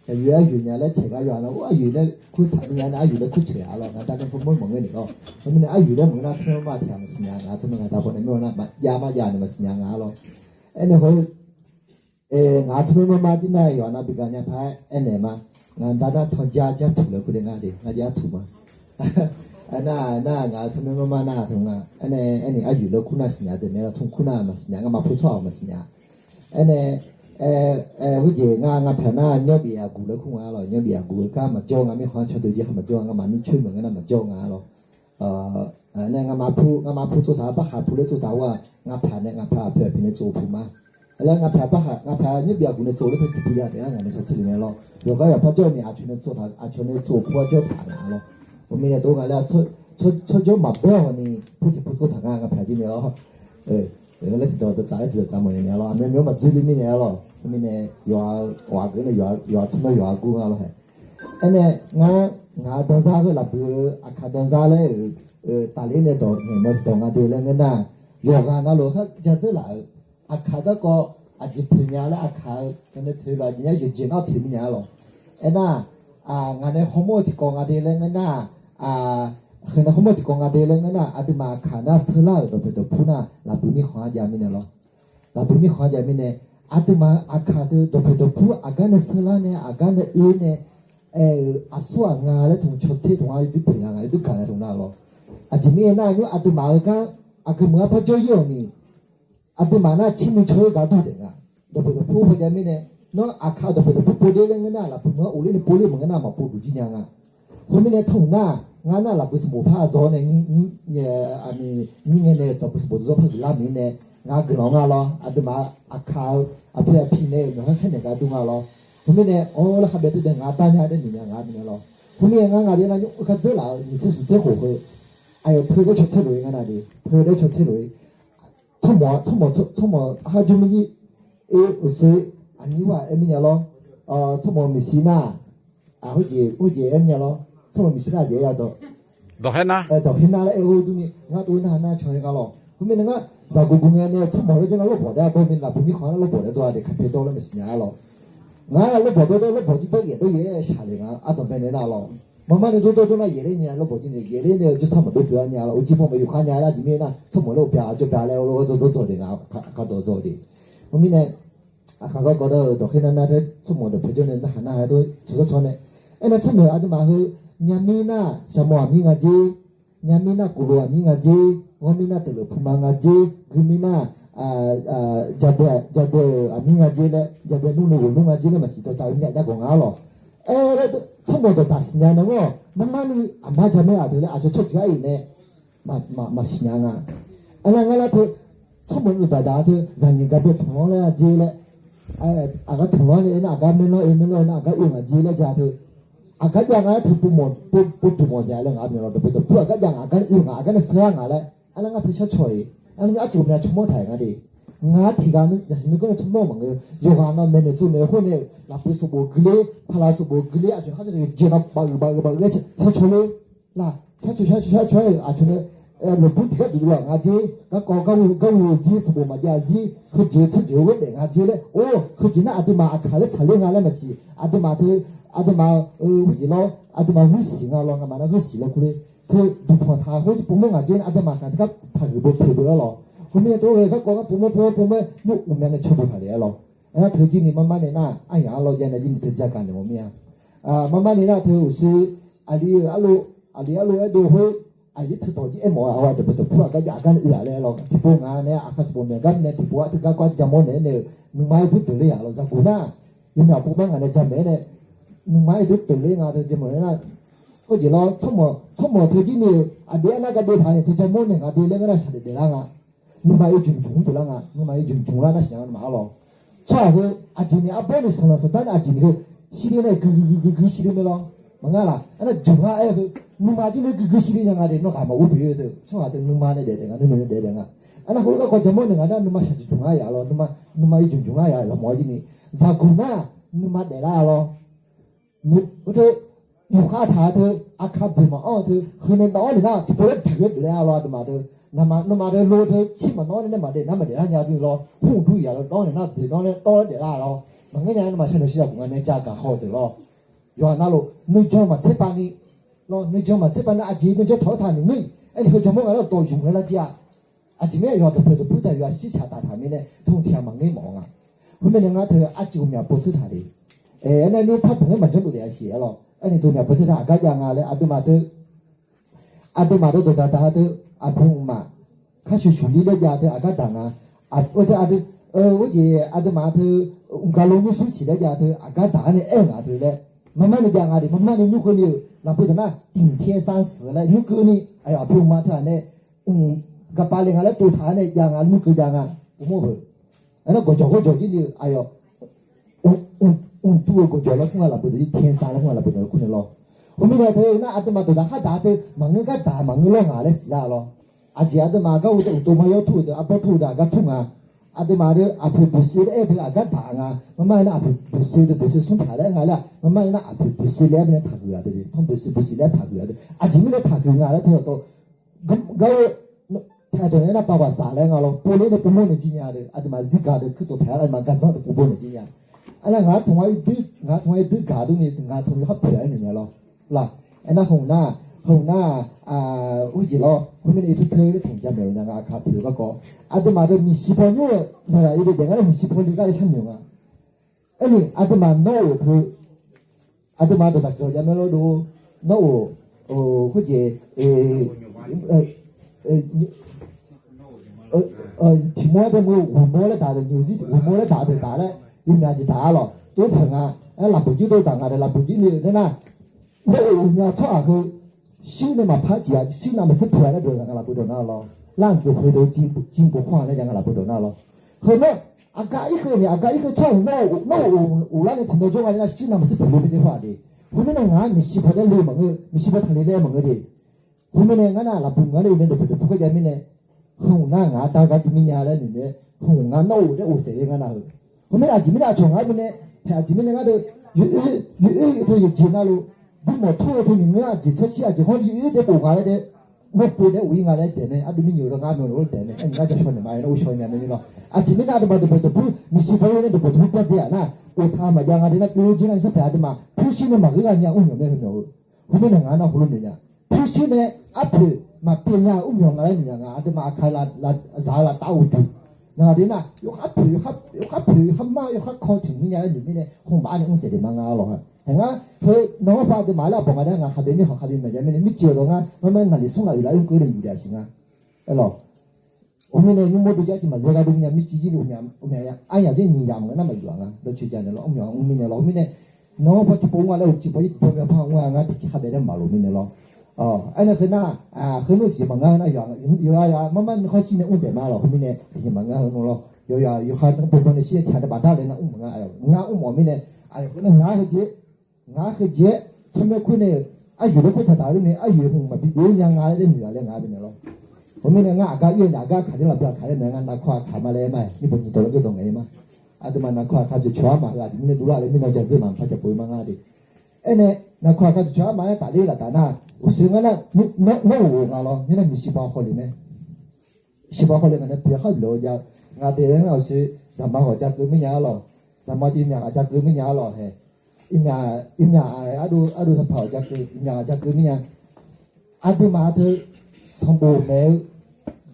อยู่เนี่ยแล้วเฉยก็อยู่แล้วว่าอยู่แล้วคู่ทำงานนะอยู่แล้วคู่เฉยแล้วนะแต่เป็นคนไม่มองเงินนี่ก็เพราะมันอยู่แล้วมึงน่าเชื่อว่าแถมสัญญาณจะมึงแต่พอในเมื่อน่ะยามายาเนี่ยมันสัญญาณแล้วไอ้เนี่ยเขางาจะไม่มาที่ไหนอยู่นะบิการเนี่ยพายไอ้เนี่ยมางานด้านทอนยาจะถูกเลยคุณเองอ่ะดิงานยาถูกมั้ยอันน่างาจะไม่มาหน้าตรงนั้นอันนี้อยู่แล้วคุณน่าสัญญาเดี๋ยวเนี่ยทุ่งคุณน่ามาสัญญาก็มาพูดชอบมาสัญญาอันนี้ဟိုကြီးငါဖနာညော့ပြရကူလခုငါလောညော့ပြရကူကမကြောငါမခေါ်ချတူကြီးမကြောငါမမိချွေမငါမကြောငါလောနဲ့ငါမဖူးဆိုတာဘာဖူးလို့ဆိုတာကငါဖာနဲ့ငါဖာဖဲပြနေ做ဖူးမှာအဲ့ငါဖာဘာငါဖာညော့ပြကူနဲ့做လို့ဖြစ်ပြရတယ်ငါလည်းဆက်ချင်တယ်လောယောကရဖကြောနေအချွေနဲ့做တာအချွေနဲ့做ဖူးကြောဖာနာလော我们也都讲了出就嘛不要你不做他个排进来了那个都咋的就咱们人家了没有嘛这里面来了我们呢话个呢要什么要顾啊了还哎呢我当啥个那不啊看当啥嘞大连的到那到我的那个呢要看那路他讲这来啊看到个啊就平年了啊看跟那推了人家就见到平年了哎那我呢后面的讲我的那个呢คือนะเขาไม่ติดกองอาเดลงั้นนะอาติมาขานาสลาตัวเป็นตัวพูน่ะลาบุมีขวานยามิเนลลาบุมีขวานยามิเนอาติมาอาคาตัวเป็นตัวพูอาการสลาเนี่ยอาการเอเนี่ยอาสวงาและถุงชดเชยถุงอายุเป็นยังไงดูกันตรงนั้นหรออาจิมีน่ะอยู่อาติมาก็อาคือเมื่อพอเจอเยอะนี่อาติมาน่ะชิมช่วยกันดูเด็กอ่ะตัวเป็นตัวพูพยามิเนเนาะอาคาตัวเป็นตัวพูปูเดลงั้นน่ะลาบุเมื่ออุลินปูลิเหมือนกันน่ะมาปูดูจีนังอ่ะคนมิเนถุงน่ะงานน่ะเรา不是没怕做呢你อันนี้นี่เงี้ยเนี่ยตัว不是没做พวกลามีเนี่ยงานกลางอ่ะล้ออาตมาอาคาอาเพื่อพี่เนี่ยมันให้เนี่ยกันตรงอ่ะล้อผมเนี่ยโอ้แล้วเขาเบ็ดตัวงานตั้งใจได้หนึ่งงานเนี่ยล้อผมเนี่ยงานเดียวนะยุคเขาเจอแล้ว你这是这火会哎呦เธอก็ชดเชยเลยงานนี้เธอได้ชดเชยเลยทั้งหมด他就没有些อันนี้ว่าเอ็มเนี่ยล้อทั้งหมดมีสีหน้า好似เอ็มเนี่ยล้อสมัยมิสนาเดียดดอกเห็นนะดอกเห็นนะแล้วดูนี่งาดูน่าช่วยกันหรอผมเป็นงาจากกูเนี่ยทุ่มหมดเลยจนเราบ่ได้ก็เป็นละผมมีของเราบ่ได้ตัวเด็กขับไปโตแล้วไม่เสียหรอกงาเราบ่ได้เราบ่จิตเย่ชาเลยงาต้องเป็นเนี่ยหรอมันตัวน่ะเย่เนี่ยเราบ่จิเนี่ยเย่เนี่ยจะสมัยตัวเนี่ยเราจีบไม่อยู่ข้างเนี่ยละจีเนี่ยนะสมัยเราเปียจะเปียแล้วเราตัวเด็กก็ตัวเด็กผมมีเนี่ยข้าก็ดอกเห็นนะที่สมัยเราเพื่อนเนี่ยหันหน้าให้ตัวชนเนี่ยไอ้นั่นสมัยอาจจะมาคือnyamina sama aminga je nyamina kulo aminga je ngomina telo pumanga je gumina jade aminga je le jade nunga je le masito ta nya ja ko ngalo chomo to tasnya na ngo mamani amaja me adele ajo chotya ine ma sinya nga ala ngala to chomo ni bada to zanyi ga be thong le je le aga thong le na aga meno na aga yunga je le ja toอาการยังไงถึงปุ่มปุ่มใจเลยงาเป็นเราตัวเป็นตัวผู้อาการยังอาการอื่นอาการเสียงอะไรอันนั้นก็ถือช่วยอันนั้นจุ่มเนี่ยชั่วโมงถ่ายกันดิงาที่การนึกอย่างนี้ก็ชั่วโมงเหมือนกันโยกานนั่นเนี่ยจุ่มเนี่ยคนเนี่ยรับไปสบู่กลีพลาสบู่กลีอาจจะเขาจะเจนับบางเลยช่วยเลยล่ะช่วยอาจจะเนี่ยหลบบุตรก็ดีเลยงาจีก็จีสบู่มาจีคือจีวันเด็กงาจีเลยโอ้คือจีน่าอาติมาอาคาเลชาเลงอะไรมาสิอาติมาเธออาตมาวิจิโลอาตมาวิสิงาลองมานะวิสิโลคุเรคือดูพอทาเขาจะปุ่มงาเจนอาตมากันครับทางบุตรเบื่อหรอคุณเนี่ยตัวเลยเขาก็ปุ่มนุกมันเนี่ยชอบทาเลยหรอแล้วเธอจีนี่มาเนี่ยนะไอ้ยาเราจะเนี่ยจีนเธอจะกันเนี่ยผมเนี่ยมาเนี่ยนะเธอซื้ออันนี้อัลโลดูเฮ้ยอันนี้เธอตัวจีเอ็มว่าว่าเดี๋ยวตัวพวกก็อยากกันอื่นเลยหรอกที่พวกงานเนี่ยอาคาสปุ่มเนี่ยกันเนี่ยที่พวกที่ก็จำมันเนี่ยมึงไม่พูดถึงเลยอ่ะเราจะกูน่ายังไม่เอาพวกงานเนี่ยจำเนี่ยนุ่มไม้ดูตัวเลี้ยงอาเธอจะเหมือนน่ะก็จะรอชั่วโมงเธอที่นี่อันเดียน่าก็เดินทางเนี่ยเธอจะมุ่งเนี่ยอาเดียเลี้ยงน่ะสั่งเดี๋ยวละงะนุ่มไม้จุ่มตัวละงะนุ่มไม้จุ่มละน่ะเสียงมาหรอชอบคืออาจีเนี่ยอาเบนส่งละสุดท้ายอาจีเนี่ยสิเเนี่ยคือสิเนี่ยหรอมั้งล่ะอันนั้นจุ่มละคือนุ่มไม้ที่เนี่ยคือสิเนี่ยยังไงเนี่ยน้องขามาอุบอยู่เถอะชอบแต่นุ่มไม้เนี่ยเด็กๆนุ่มเนี่ยเด็กๆอ่ะอันนั้นเขาก็จะมุ่งเนี่ยนั่นนุ่มไม้สั่งจุ่มละอย่าหรอนุ่มไม้จุ่มละอย่าหรอหมอจีนี่จากกุน่ะนุ่มไม้เด็กละหรอ你我这有卡他的阿卡不嘛哦，这河南岛里那就不是特别了了的嘛的，那么的路头起码岛里那么的，那么的人家就说红土呀了，岛里那地岛里的啦了，忙个人嘛，现在需要公安的价格好的咯。原那路你叫嘛这帮你，咯你叫嘛这帮的阿姐，你叫淘汰你，哎，你叫么个了多用个了家，阿姐咩原都陪着不得原西茶大台面呢，通天忙个忙啊，后面人家头阿姐面不出他的，哎，那你拍同个文章都得写咯，哎，你都面不出他，个样啊嘞，阿都嘛都大都阿碰嘛，他是处理了家的阿个当啊，或者我这阿都嘛头，kalau你熟悉了家头阿个当呢，哎阿头嘞。慢慢的讲啊的，慢慢的如果你那不是那顶天三十了，如果你哎呀不用嘛他呢，个把人家来对他呢讲啊，如果讲啊，不么不，那个叫的，哎呦，多个叫了，空啊那不是天三了，空啊那不是可能咯。后面呢头那阿都嘛都他打的，忙个打忙个咯啊嘞是啦咯，阿姐阿都嘛个我都没有吐的，阿不吐的个痛啊。阿都嘛的阿不是的哎，头阿个打啊，慢慢那不是送他来啊啦，慢慢那不是来边他个的，他不是来他个的，阿前面的他个啊，他都他都那爸爸啥来啊咯，玻璃的不摸的几年的，阿都嘛自家的去做牌了嘛，干啥都不摸的几年，阿拉俺同学对家都呢，俺同学好便宜呢咯，啦，那红那我记咯，后面一头的同家没有那个卡票个个，阿都嘛都米西坡牛，那一个人家米西坡牛个参牛啊，哎你阿都嘛那我头，阿都嘛都大家家没了都，那我或者提莫的我摸了打的牛子，我摸了打的打了，有面就打了，都碰啊，那不就都打啊的，那不就那我人家错啊个。修的嘛怕几啊，修那么是破了就那个了不得那咯，浪子回头金不换那讲个了不得那咯。后面阿嘎一个创那我那里听到说话那修那么是破了的话的，后面呢俺没西坡的雷蒙个，没西坡他的雷蒙个的，后面呢俺那不俺那边都不个家面呢，后那俺大概对面家来里面，后俺那我的我谁俺那后，后面阿前面阿从俺边呢，还前面那个都都有接那路。不么拖拖你啊，就出去啊，就好你的不干的，我不的为俺来点呢，啊，对面有了俺们有点呢，哎，人家就说你妈，我说你们了，啊，前面那都不，你媳妇儿那都不这样那，我他妈讲俺的那刘金那是白的嘛，不是的嘛，个人家我有没有，后面人俺那葫芦人家，不是的啊不嘛别人我没有俺人家啊，的嘛开了啥了打我住。那的那有哈嘛有哈靠近人家里面呢，红把你谁的嘛啊咯哈。人家和哪怕的买了不买的，俺还得没好，还得没没接到俺，慢慢那里送来有来用个人有点行啊，哎咯，我们呢用摩托车去嘛，这个东西没积极的我们呀，俺呀这你家么那么远啊，都去讲的了，我们呢了，我们呢，哪怕去帮我来，去帮我怕我俺自己还得人马路面的咯，哦，俺那很那很多西嘛，俺那远有呀，慢慢好些呢，我点嘛了，后面呢西嘛俺很多咯，有还能不断的些天的把大人那我们哎呦，我们呢，哎呦，那俺和姐前面可能有的不才打的呢，有红嘛，有人俺的女儿来俺边了。后面呢，俺家看见了不要看见那俺那块看嘛来买，你不你到了个东西嘛？啊，对嘛那块看就全嘛个，你那多了你那讲这嘛，怕就不会嘛俺的。哎呢，那块看就全嘛打理了，打那我说俺那我俺咯，你那没细胞好里面，细胞好里俺那别好了家，俺的人老是咱们好家革命家咯，咱们这面家革命家咯嘿。imya adu sa phao jak imya jak minya adu ma the sombo me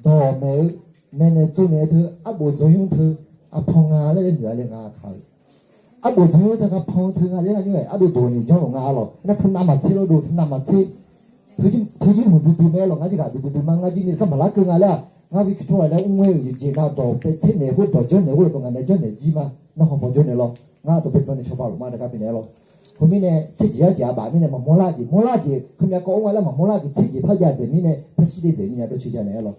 do me mene chu ne the abo zo yung the a phong nga le nyu le nga kha abo zo yung the ka phong the nga le na nyu adu do ni jong nga lo na thna ma che lo do thna ma che thuji mu du me lo nga ji ga du ma nga ji ni ka mala ka nga la nga bi khto la ungwe ji je na do pe che ne ho do jo ne ho do nga ne jo ne ji ma na ho bo jo ne lo nga to pe to ne chopa lo ma da ka pi ne lo后面呢，自己要加把面呢嘛，摸垃圾，后面讲完了嘛，摸垃圾自己跑家人民呢，他洗的人民也都去家来了，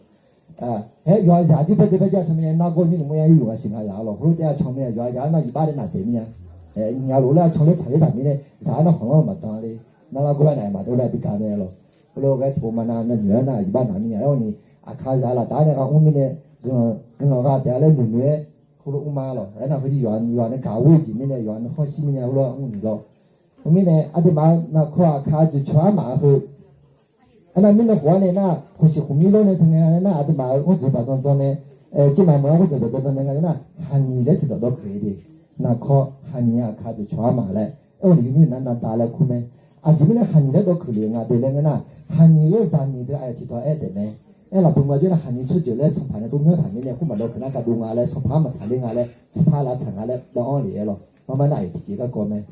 原下就不家上面那个你们也有啊，行啊呀了，或者在上面原下那一般的那谁面，人家路了厂里厂里他面呢，啥那红了嘛当的，那过来嘛都来比干的了，后来个头嘛那女儿那一般那面，然后你看啥了，打那个后面呢，跟那个带来女儿，后来我妈了，那回去原那岗位里面呢，原好西面后来了。我们呢，阿的嘛那块看就全马后，那们的话呢，那或是后面了呢，他们那阿的嘛，我就把当中呢，今晚我就把当中那个那喊你来知道都可以的，那靠汉尼亚卡就全马来，我里面那打来苦没，啊这边汉尼那个可怜啊，对那个那汉尼个啥尼的爱提到爱的没，那不嘛就那汉尼出去来上班的都没有他们呢，我们老可那个东啊来上班嘛，查领啊来，上班啦查啊来，到安里了，慢慢那有几个搞没，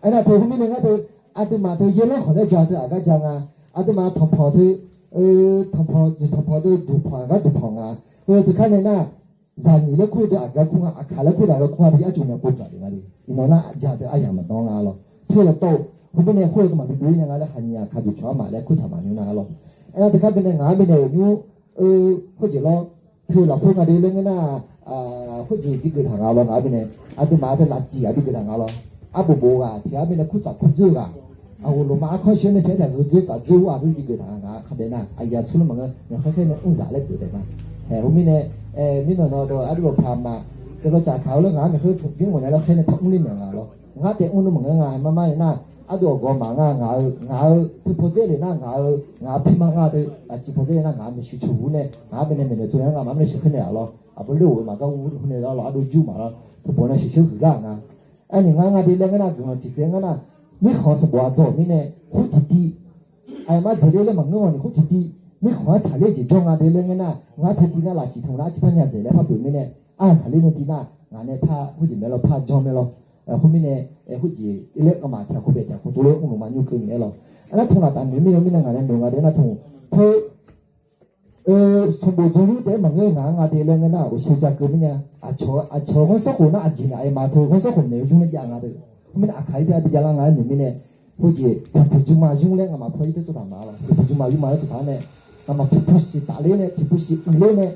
那头后面那个头，啊对嘛头原来好的家头啊个讲啊，啊对嘛同跑头，同跑头独跑个独跑啊，就看见那。zani le ku da ga ku akala ku da ga ku da ya chu me ku da de ngari ino na ja de aya ma dong la lo thu le to hu be ne khu ko ma bi du nya la han ya kha ju chwa ma le ku tha ma nyu na lo a de ka be ne nga be ne nyu khu ji lo thu la khu ga de le na khu ji bi ge tha ga lo nga be ne a de ma de la ji a bi ge tha ga lo a bo bo ga ti a be ne khu za khu ju ga a wo lo ma kho shi ne te da lu ju za ju a bi ge tha ga kha be na a ya chu lo ma ga ne kha kha ne un za le ku de ma hu mi ne mi no no do adu pa ma ke lo cha khao lo nga me khu thuk pi mo nya lo khe ne phok ni ne nga lo nga te un no ma nga ma ma na adu go ma nga pu po de le na nga pi ma nga de a chi po de na nga me shu chu ne nga be ne me ne tu nga ma me shi khne lo a bu lu ma ga u ne lo adu ju ma lo pu po na shi shu ga nga a ni nga de le nga na go ti pe nga na mi kho sa bo zo mi ne khu ti ti ai ma je le ma ngo ni khu ti ti mi khwa cha le ji jong a de le nga nga the ti na la chi thong la chi pa nya de le pa bu mi ne a sa le ne ti na nga ne pa hu ji me lo pa jong me lo hu mi ne hu ji ile ka ma tha khu be ta khu to le u no ma nyu ku ni lo ana thong la ta mi mi na nga ne no nga de na thong tho so bo ju lu de ma nge nga de le nga u su ja ku mi nya a cho ho so ko na a ji na ai ma tho ho so ko ne ju ne ja nga de hu mi na a khai da bi ja la nga ni mi ne hu ji pu ju ma ju le nga ma pho ji de zu da ma lo pu ju ma ju ma le zu da ne那么提不起打雷呢，提不起雨雷呢，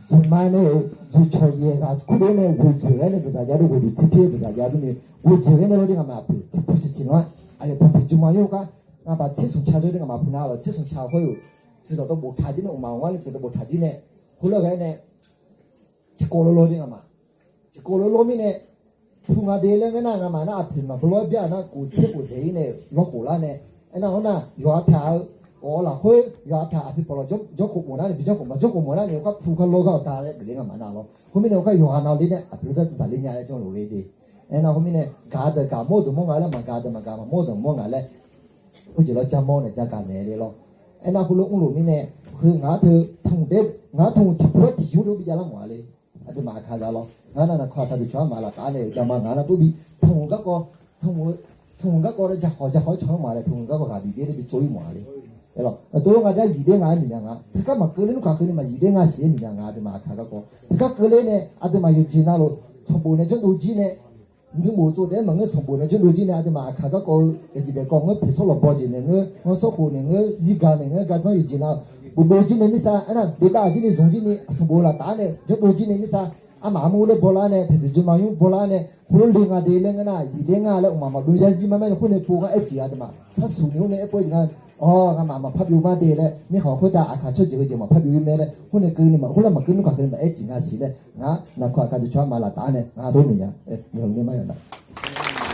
怎么呢？就抽烟啊，可能呢，我这个呢，大家都会吃皮的，大家都呢，我这个呢，我这个嘛不，提不起情况，哎呀，不就嘛有个，啊把车送车走这个嘛不拿了，车送车会有，知道都没踏进呢，我嘛我呢知道没踏进呢，后来个呢，就过了路这个嘛，就过了路面呢，碰啊地了个那个嘛那平嘛，不老边那古车呢，落过了呢，哎那我呢有票。我啦会要拍阿皮波了，就古木那里比较古嘛，就古木那里我铺个 logo 打嘞，别个蛮难咯。后面呢我用下脑里呢，阿皮都是在里面一种路来的。哎，那后面呢，搞的搞么都么个了嘛，搞的嘛搞嘛，么都么个嘞，我就来加么呢，加干咩的咯。哎，那后来我路面呢，去牙头通的，牙通提破提修都比较难玩嘞，啊就嘛看着咯。俺那夸他就全嘛了，打嘞加嘛俺那都比通个嘞，就好长嘛嘞，通个下边别的比最嘛嘞。哎咯，都我家一点俺米两啊，他干嘛个人看个人嘛一点俺些米两啊，对嘛看个个，他个人呢，啊对嘛有钱那咯，从不呢就路钱呢，你冇做的嘛，我从不呢就路钱呢，对嘛看个个，一直在讲我皮说了包钱呢，我说过呢，我自家呢，我家长有钱啦，不路钱呢没啥，那对吧？今年从今年从不啦打呢，就路钱呢没啥，啊妈妈了包啦呢，皮皮就嘛用包啦呢，后来另外的那个呢，一点啊了，妈妈路家是慢慢的后来包个一节啊的嘛，他属牛呢一包人。哦，俺妈妈拍表嘛的嘞，你好回答阿卡出几个节嘛，拍表没嘞，后来跟你嘛，后来嘛跟你讲跟你嘛，哎，几啊是嘞，啊，那块开始穿嘛啦，打呢，啊都没呀，哎，有你嘛样的。